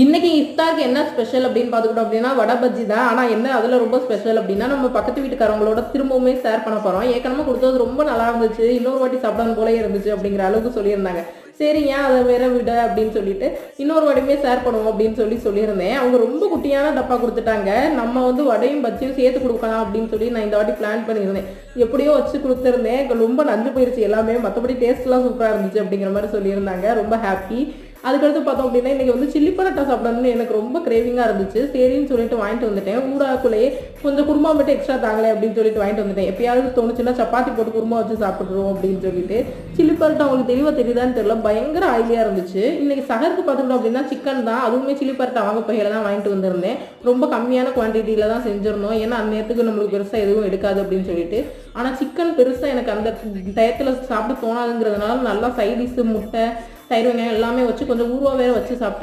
இன்னைக்கு இஃப்தாருக்கு என்ன ஸ்பெஷல் அப்படின்னு பார்த்துக்கிட்டோம் அப்படின்னா வடை பஜ்ஜி தான். ஆனால் என்ன அதில் ரொம்ப ஸ்பெஷல் அப்படின்னா நம்ம பக்கத்து வீட்டுக்காரங்களோட திரும்பவுமே ஷேர் பண்ண போகிறோம். ஏற்கனவே கொடுத்தது ரொம்ப நல்லா இருந்துச்சு, இன்னொரு வாட்டி சாப்பிடணும் போலே இருந்துச்சு அப்படிங்கிற அளவுக்கு சொல்லியிருந்தாங்க. சரி ஏன் அதை வேற விட அப்படின்னு சொல்லிட்டு இன்னொரு வடையுமே ஷேர் பண்ணுவோம் அப்படின்னு சொல்லியிருந்தேன். அவங்க ரொம்ப குட்டியான டப்பா கொடுத்துட்டாங்க. நம்ம வந்து வடையும் பஜ்ஜியும் சேர்த்து கொடுக்கலாம் அப்படின்னு சொல்லி நான் இந்த வாட்டி பிளான் பண்ணியிருந்தேன். எப்படியோ வச்சு கொடுத்துருந்தேன். ரொம்ப நஞ்சு போயிடுச்சு எல்லாமே. மற்றபடி டேஸ்ட்லாம் சூப்பராக இருந்துச்சு அப்படிங்கிற மாதிரி சொல்லியிருந்தாங்க. ரொம்ப ஹாப்பி. அதுக்கடுத்து பார்த்தோம் அப்படின்னா இன்றைக்கி வந்து சில்லி பரோட்டா சாப்பிடணும்னு எனக்கு ரொம்ப கிரேவிங்காக இருந்துச்சு. சரின்னு சொல்லிட்டு வாங்கிட்டு வந்துட்டேன். ஊடாக்குள்ளேயே கொஞ்சம் குருமா மட்டும் எக்ஸ்ட்ரா தாங்களே அப்படின்னு சொல்லிட்டு வாங்கிட்டு வந்துட்டேன். எப்பயாவது தோணுச்சுன்னா சப்பாத்தி போட்டு குருமா வச்சு சாப்பிட்ருவோம் அப்படின்னு சொல்லிட்டு. சில்லி பரோட்டா உங்களுக்கு தெளிவாக தெரியுதான்னு தெரியல, பயங்கர ஆயிலியாக இருந்துச்சு. இன்றைக்கி சகருக்கு பார்த்துக்கிட்டோம் அப்படின்னா சிக்கன் தான். அதுவுமே சில்லி பரோட்டா வாங்க பையில தான் வாங்கிட்டு வந்திருந்தேன். ரொம்ப கம்மியான குவான்டிட்டியில் தான் செஞ்சிருந்தோம். ஏன்னா அந்த நேரத்துக்கு நம்மளுக்கு பெருசாக எதுவும் எடுக்காது அப்படின்னு சொல்லிட்டு. ஆனால் சிக்கன் பெருசாக எனக்கு அந்த டயத்தில் சாப்பிட தோணாதுங்கிறதுனால நல்லா சைடிஷு முட்டை தயிர் வெங்காயம் எல்லாமே வச்சு கொஞ்சம் ஊறுவா வேற வச்சு சாப்பிட்டேன்.